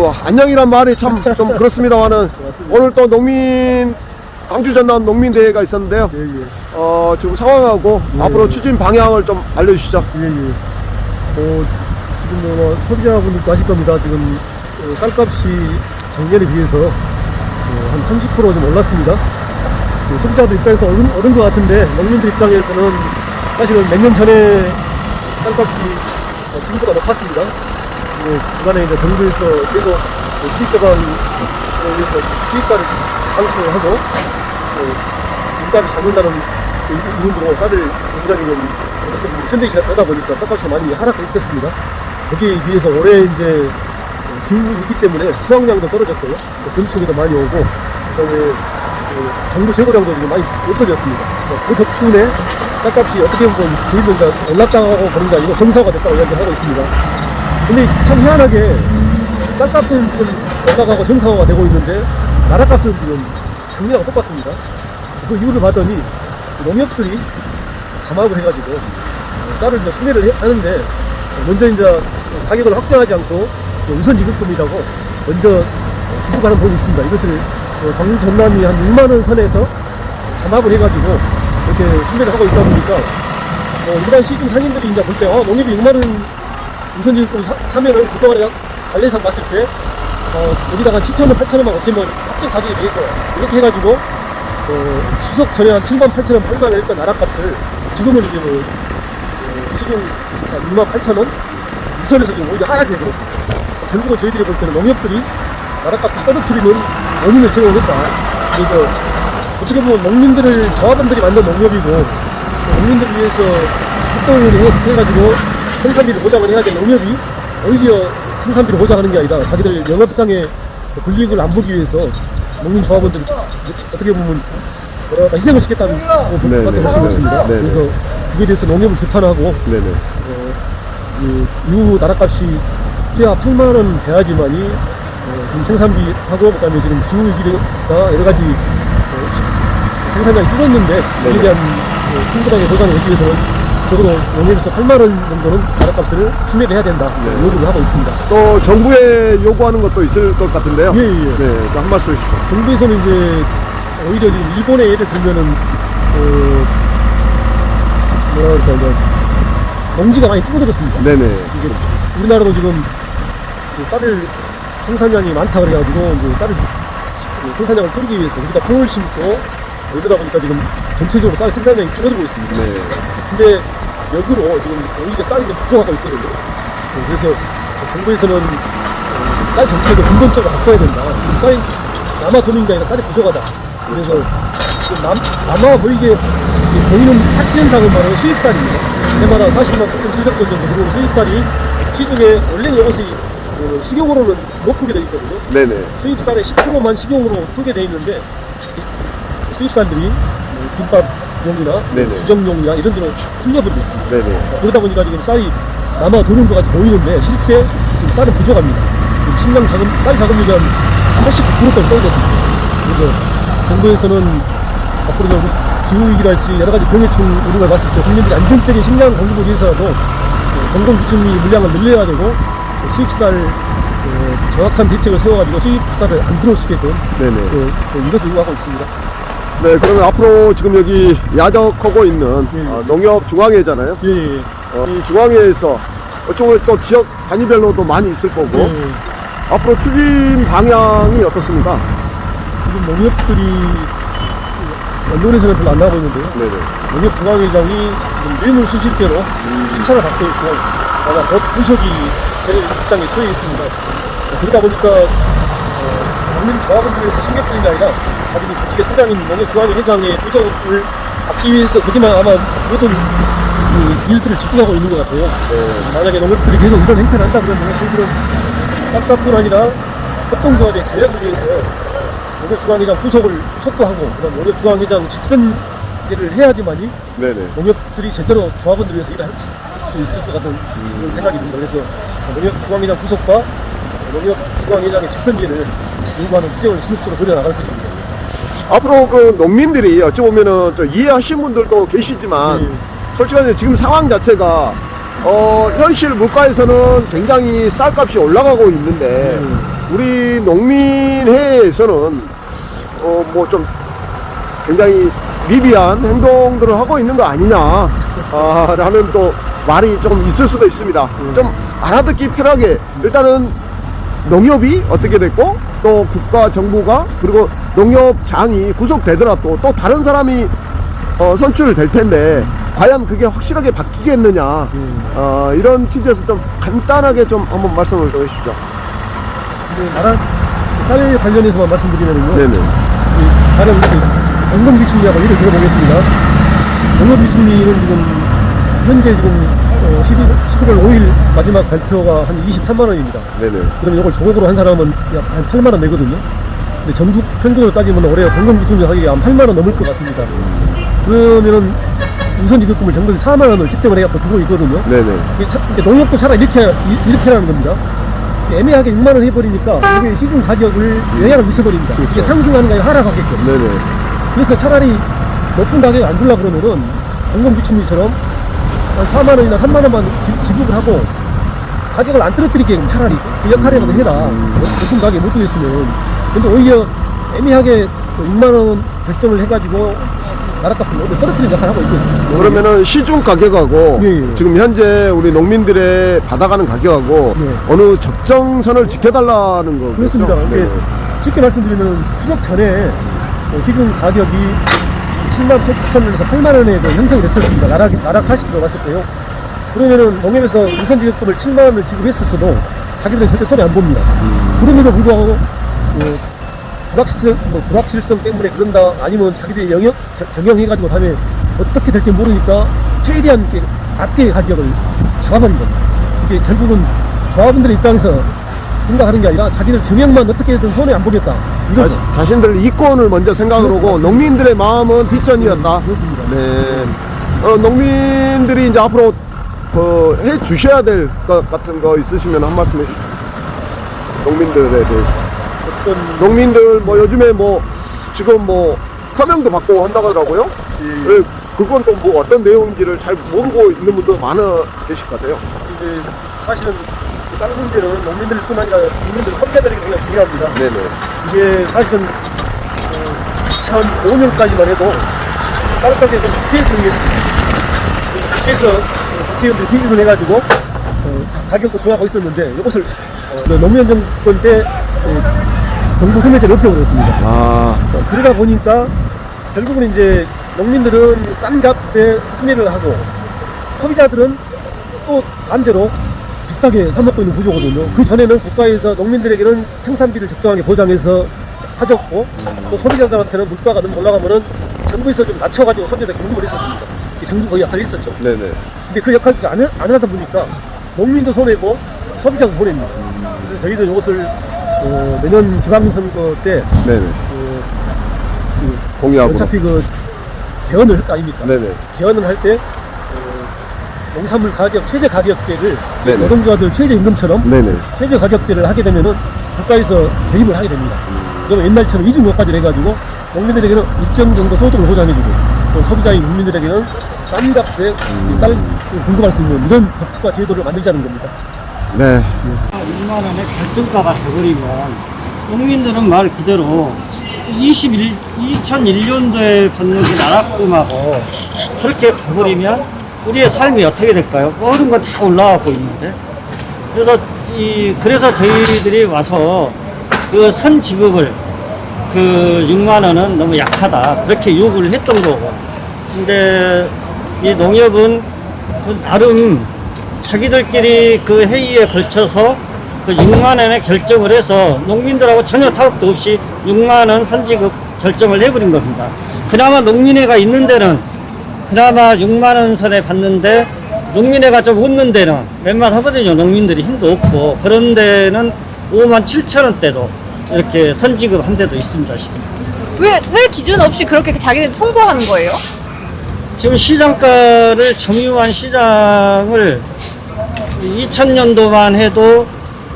안녕이란 말이 참 좀 그렇습니다만은 오늘 또 광주 전남 농민대회가 있었는데요. 예, 예. 지금 상황하고 예, 앞으로 예. 추진 방향을 좀 알려주시죠. 예, 예. 지금 뭐 소비자분들도 아실 겁니다. 지금 쌀값이 작년에 비해서 한 30% 좀 올랐습니다. 소비자들 입장에서 오른 것 같은데 농민들 입장에서는 사실은 몇 년 전에 쌀값이 지금보다 높았습니다. 그간에 이제 정부에서 계속 수익 개방을 위해서 수입쌀을 방출하고 물값이 잡는다는 이유로 쌀을 굉장히 좀 천대기 하다 보니까 쌀값이 많이 하락해 있었습니다. 거기에 비해서 올해 이제 기후이기 때문에 수확량도 떨어졌고요. 건축에도 많이 오고, 그다음에 정부 재고량도 지금 많이 없어졌습니다. 그 덕분에 쌀값이 어떻게 보면 저희가 올랐다고 그런가 이거 정상화가 됐다고 이야기하고 있습니다. 근데 참 희한하게 쌀값은 지금 올라가고 정상화가 되고 있는데 나라값은 지금 작년하고 똑같습니다. 그 이유를 봤더니 농협들이 감압을 해가지고 쌀을 이제 수매를 하는데 먼저 이제 가격을 확정하지 않고 우선 지급금이라고 먼저 지급하는 돈이 있습니다. 이것을 광주 전남이 한 6만원 선에서 감압을 해가지고 이렇게 수매를 하고 있다 보니까 일반 시중 상인들이 이제 볼 때 농협이 6만원 우선 지급금 사면은 그동안에 관례상 봤을 때 여기다가 7,000원, 8,000원만 어떻게 합정 가격이 되겠고 이렇게 해가지고 추석 전에 한 7만 8,000원 판매를 했던 나라값을 지금은 이제 시중에서 68,000원 이 선에서 지금 오히려 하락이 되었습니다. 결국은 저희들이 볼 때는 농협들이 나라값을 떨어뜨리는 원인을 제공했다. 그래서 어떻게 보면 농민들을 조합원들이 만든 농협이고 농민들을 위해서 협동을 해가지고 생산비를 보장을 해야 될 농협이 오히려 생산비를 보장하는 게 아니라 자기들 영업상의 불이익을 안 보기 위해서 농민 조합원들이 어떻게 보면 희생을 시켰다는 것밖에 볼 수가 없습니다. 네네. 그래서 그에 대해서 농협을 규탄하고 이후 나라값이 최하 8만원 돼야지만이 지금 생산비하고 그다음에 지금 기후위기가 여러가지 생산량이 줄었는데 여기에 대한 충분하게 보장을 하기 위해서는 적어도 농협에서 8만원 정도는 나라값을 수매를 해야 된다 요구를 하고 있습니다. 또 정부에 요구하는 것도 있을 것 같은데요. 예. 네, 한 말씀 해주시죠. 정부에서는 이제 오히려 지금 일본의 예를 들면은 이제 농지가 많이 줄어들었습니다. 네네. 이게 우리나라도 지금 쌀을 생산량이 많다 그래가지고 이제 쌀을 생산량을 줄이기 위해서 여기다 콩을 심고 이러다 보니까 지금 전체적으로 쌀 생산량이 줄어들고 있습니다. 네. 근데 역으로 지금 오히려 쌀이 부족하고 있거든요. 그래서 정부에서는 쌀 정책을 근본적으로 바꿔야 된다. 지금 쌀이 남아 도는 게 아니라 쌀이 부족하다. 그래서 지금 남아 보이게 보이는 착시 현상은 바로 수입쌀입니다. 해마다 40만 9,700톤 정도 들어오는 수입쌀이 시중에 원래는 이것이 식용으로는 못 풀게 되어 있거든요. 네네. 수입쌀의 10%만 식용으로 풀게 되어 있는데 수입쌀들이 김밥용이나 주정용이나 이런 데로 풀려버리고 있습니다. 네네. 그러다 보니까 지금 쌀이 남아 도는 것 같이 보이는데 실제 지금 쌀은 부족합니다. 지금 쌀 자급률이 한 89%까지 떨어졌습니다. 그래서 정부에서는 앞으로 기후위기랄지 여러가지 병해충 우려를 봤을 때 국민들이 안정적인 식량 공급을 위해서라도 공공부침이 물량을 늘려야 되고 수입쌀 정확한 대책을 세워가지고 수입쌀을 안 들어올 수 있게끔 이것을 요구하고 있습니다. 네, 그러면 앞으로 지금 여기 야적하고 있는 농협 중앙회잖아요. 이 중앙회에서 어쩌면 또 지역 단위별로도 많이 있을 거고 앞으로 추진 방향이 어떻습니까? 지금 농협들이 언론에서는 별로 안 나오고 있는데요. 농협 중앙회장이 지금 뇌물수실죄로 수사를 받고 있고 아마 곧 구속이 될 입장에 처해 있습니다. 그러다 보니까 농민 조합원들에서 신경 쓰는 게 아니라 자기들 조직의 사장인 농협 중앙회장의 구속을 받기 위해서 거기만 아마 모든 일들을 집중하고 있는 것 같아요. 만약에 농협들이 계속 이런 행태를 한다 그러면 저희들은 쌀값뿐 아니라 협동조합의 전략을 위해서 농협 중앙회장 구속을 촉구하고 그다음 농협 중앙회장 직선제를 해야지만이 농협들이 제대로 조합원들을 위해서 일을 할 수 있을 것 같은 그런 생각이 듭니다. 그래서 농협 중앙회장 구속과 농협 중앙회장의 직선제를 요구하는 투쟁을 지속적으로 벌여나갈 것입니다. 앞으로 그 농민들이 어찌 보면은 좀 이해하신 분들도 계시지만 솔직하게 지금 상황 자체가 현실 물가에서는 굉장히 쌀값이 올라가고 있는데 우리 농민회에서는 뭐 좀 굉장히 미비한 행동들을 하고 있는 거 아니냐 라는 또 말이 좀 있을 수도 있습니다. 좀 알아듣기 편하게 일단은 농협이 어떻게 됐고 또 국가 정부가 그리고 농협장이 구속되더라도 또 다른 사람이 선출될 텐데 과연 그게 확실하게 바뀌겠느냐 이런 취지에서 좀 간단하게 좀 한번 말씀을 좀 해주시죠. 나라 쌀 관련해서만 말씀드리면요. 네네. 다른 공동비축미하고 예를 들어보겠습니다. 농협비축미는 지금 현재 지금 11월 5일 마지막 발표가 한 23만 원입니다. 네네. 그럼 이걸 조각으로 한 사람은 약 한 8만 원 내거든요. 근데 전국 평균으로 따지면 올해 공동비축미 가격이 한 8만 원 넘을 것 같습니다. 그러면은 우선지급금을 정부에서 4만 원을 책정을 해갖고 주고 있거든요. 네네. 이게 농협도 차라리 이렇게 하라는 겁니다. 애매하게 6만 원 해버리니까 이게 시중 가격을 영향을 미쳐버립니다. 그렇죠. 이게 상승하는 게 하락하게끔. 네네. 그래서 차라리 높은 가격을 안 주려고 그러면은 공동비축미처럼 한 4만 원이나 3만 원만 지급을 하고 가격을 안 떨어뜨리게끔 차라리 그 역할이라도 해라. 높은 가격에 못 주겠으면. 근데 오히려 애매하게 6만 원 결정을 해가지고 나라값을 오히려 떨어뜨리는 역할을 하고 있거든요. 그러면은 시중 가격하고 예. 지금 현재 우리 농민들의 받아가는 가격하고 예. 어느 적정선을 지켜달라는 거겠죠? 그렇습니다. 네. 쉽게 말씀드리면 추석 전에 시중 가격이 7만 8천원에서 8만 원에 형성이 됐었습니다. 나락 40kg 왔을 때요. 그러면은 농협에서 우선지급금을 7만 원을 지급했었어도 자기들은 절대 손해 안 봅니다. 그럼에도 불구하고 불확실성 때문에 그런다 아니면 자기들이 경영해가지고 다음에 어떻게 될지 모르니까 최대한 낮게 가격을 잡아버린 겁니다. 이게 결국은 조합원들의 입장에서 생각하는 게 아니라 자기들 경영만 어떻게든 손해 안 보겠다. 자신들 이권을 먼저 생각을 하고 맞습니다. 농민들의 마음은 뒷전이었다. 그렇습니다. 네. 농민들이 이제 앞으로 해 주셔야 될 것 같은 거 있으시면 한 말씀 해주시죠. 농민들에 대해서. 농민들 뭐 요즘에 뭐 지금 뭐 서명도 받고 한다고 하더라고요. 예. 그건 또 뭐 어떤 내용인지를 잘 모르고 있는 분도 많아 계실 것 같아요. 이제 사실은 쌀 문제는 농민들뿐 아니라 국민들 소비자들에게 굉장히 중요합니다. 네네. 이게 사실은 2005년까지만 해도 쌀 가격은 국회에서 정했습니다. 그래서 국회에서 국회의원들이 기준을 해가지고 가격도 정하고 있었는데 이것을 노무현 정권 때 정부 소매제를 없애버렸습니다. 그러다 보니까 결국은 이제 농민들은 싼 값에 수매를 하고 소비자들은 또 반대로 비싸게 사먹고 있는 구조거든요. 그 전에는 국가에서 농민들에게는 생산비를 적정하게 보장해서 사줬고 또 소비자들한테는 물가가 너무 올라가면은 정부에서 좀 낮춰가지고 소비자들에게 공급을 했었습니다. 정부 거의 역할을 했었죠. 네네. 근데 그 역할을 안 하다 보니까 농민도 손해고 소비자도 손해입니다. 그래서 저희도 이것을 내년 지방선거 때 네네. 공약으로. 어차피 개헌을 할 거 아닙니까? 네네. 개헌을 할 때 농산물 가격 최저 가격제를 네네. 노동조합들 최저임금처럼 네네. 최저 가격제를 하게 되면은 국가에서 개입을 하게 됩니다. 그러면 옛날처럼 이중효과제를 해가지고 농민들에게는 일정 정도 소득을 보장해주고 또 소비자인 국민들에게는 싼 값에 쌀을 공급할 수 있는 이런 법과 제도를 만들자는 겁니다. 네. 6만 원의 결정가가 돼버리면 농민들은 말 그대로 2001년도에 받는 그 나락금하고 그렇게 가버리면 우리의 삶이 어떻게 될까요? 모든 건 다 올라가고 있는데 그래서 저희들이 와서 그 선지급을 그 6만 원은 너무 약하다 그렇게 요구를 했던 거고 근데 이 농협은 나름 자기들끼리 그 회의에 걸쳐서 그 6만 원에 결정을 해서 농민들하고 전혀 타협도 없이 6만 원 선지급 결정을 해버린 겁니다. 그나마 농민회가 있는 데는 그나마 6만 원 선에 받는데 농민회가 좀 없는 데는 몇만 하거든요. 농민들이 힘도 없고 그런 데는 5만 7천 원대도 이렇게 선지급 한 데도 있습니다. 왜 기준 없이 그렇게 자기들 통보하는 거예요? 지금 시장가를 점유한 시장을 2000년도만 해도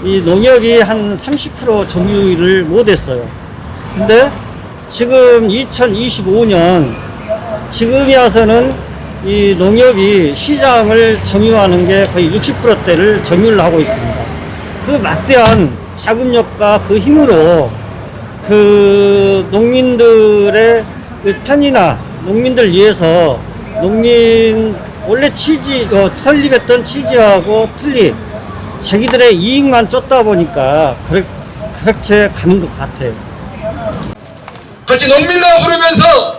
이 농협이 한 30% 점유율을 못했어요. 근데 지금 2025년 지금이 와서는 이 농협이 시장을 점유하는 게 거의 60%대를 점유를 하고 있습니다. 그 막대한 자금력과 그 힘으로 그 농민들의 그 편이나 농민들 위해서 원래 설립했던 취지하고 틀린 자기들의 이익만 쫓다 보니까 그렇게 가는 것 같아요. 같이 농민가 부르면서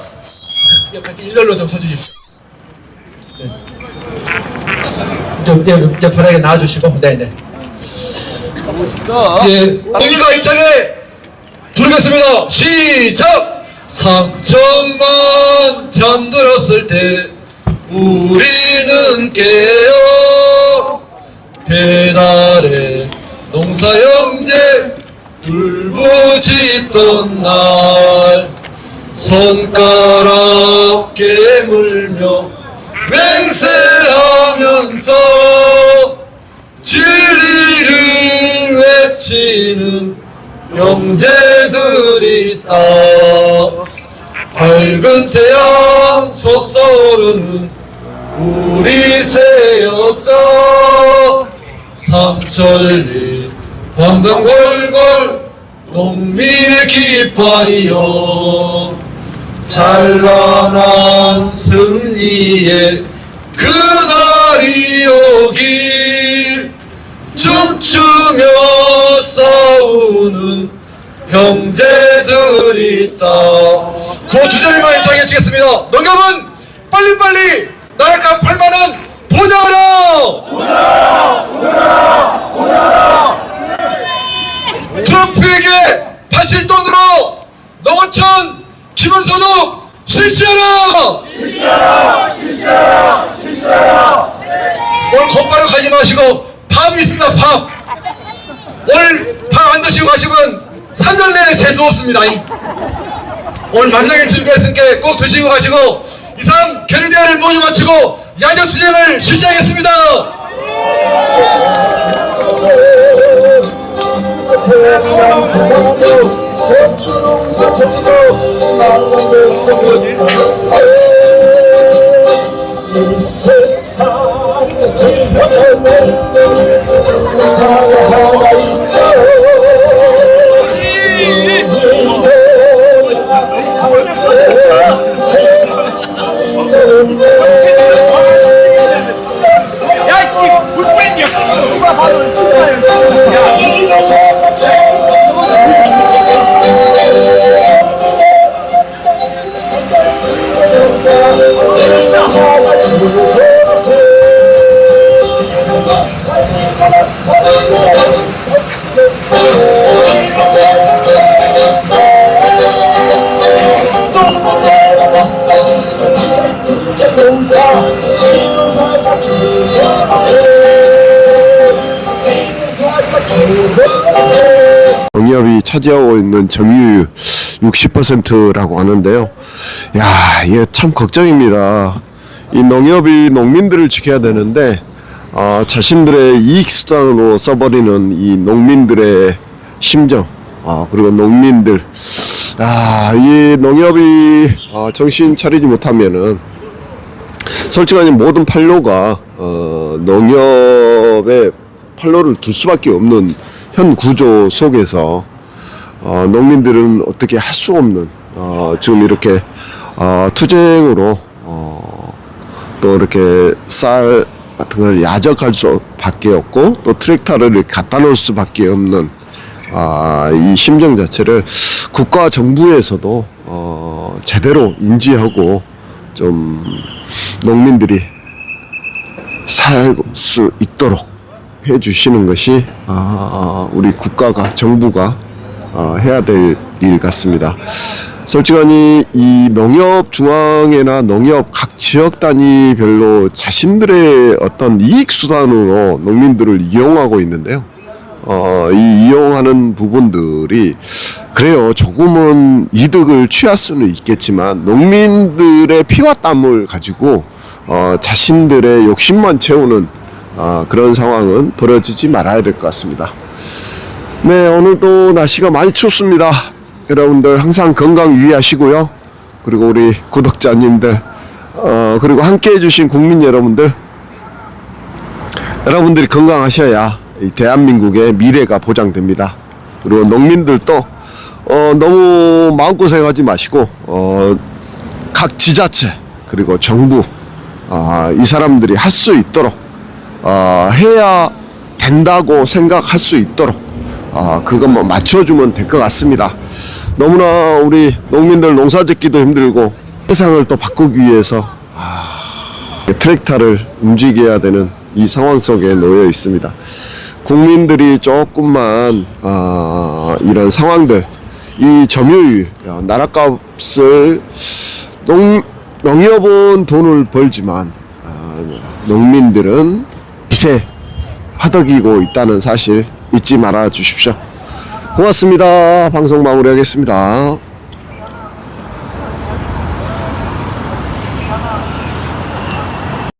같이 일렬로 좀 서주십시오. 좀 바닥에 놔주시고, 네네. 예, 농민가 입장에 부르겠습니다. 시작! 3천만 잠들었을 때 우리는 깨어 배달의 농사형제 울부짖던 날 손가락 깨물며 맹세하면서 진리를 외치는 형제들이 있다. 밝은 태양 솟아오르는 우리 새 역사 삼천리 황금골골 농민의 깃발이여 찬란한 승리의 그날이 오길 춤추며 싸우는 형제들이 있다. 구주절만 임창해 주겠습니다. 농협은 빨리빨리 나라가 8만원 보장하라! 트럼프에게 파실 돈으로 농어촌 기본소득 실시하라! 오늘 곧바로 가지 마시고 밥이 있습니다. 밥! 오늘 밥 안 드시고 가시면 3년 내내 재수 없습니다. 오늘 만나게 준비했으니까 꼭 드시고 가시고 이상 견인대회를 모두 마치고 야적 투쟁을 실시하겠습니다. 농협이 차지하고 있는 점유율 60%라고 하는데요. 야, 이게 참 걱정입니다. 이 농협이 농민들을 지켜야 되는데 자신들의 이익 수단으로 써버리는 이 농민들의 심정, 그리고 농민들, 이 농협이 정신 차리지 못하면은 솔직하게 모든 판로가 농협의 판로를 둘 수밖에 없는 현 구조 속에서 농민들은 어떻게 할 수 없는 지금 이렇게 투쟁으로 또 이렇게 쌀 같은 걸 야적할 수밖에 없고 또 트랙터를 갖다 놓을 수밖에 없는 이 심정 자체를 국가 정부에서도 제대로 인지하고 좀 농민들이 살 수 있도록 해주시는 것이 우리 국가가 정부가 해야 될 일 같습니다. 솔직하니 이 농협 중앙회나 농협 각 지역 단위별로 자신들의 어떤 이익 수단으로 농민들을 이용하고 있는데요. 이 이용하는 부분들이 그래요. 조금은 이득을 취할 수는 있겠지만 농민들의 피와 땀을 가지고 자신들의 욕심만 채우는 그런 상황은 벌어지지 말아야 될 것 같습니다. 네, 오늘도 날씨가 많이 춥습니다. 여러분들 항상 건강 유의하시고요. 그리고 우리 구독자님들 그리고 함께 해주신 국민 여러분들이 건강하셔야 이 대한민국의 미래가 보장됩니다. 그리고 농민들도 너무 마음고생하지 마시고 각 지자체 그리고 정부 이 사람들이 할 수 있도록 해야 된다고 생각할 수 있도록 그것만 맞춰주면 될 것 같습니다. 너무나 우리 농민들 농사짓기도 힘들고 세상을 또 바꾸기 위해서 트랙터를 움직여야 되는 이 상황 속에 놓여 있습니다. 국민들이 조금만 이런 상황들, 이 점유율, 나랏값을 농협은 돈을 벌지만 농민들은 빚에 허덕이고 있다는 사실 잊지 말아 주십시오. 고맙습니다. 방송 마무리하겠습니다.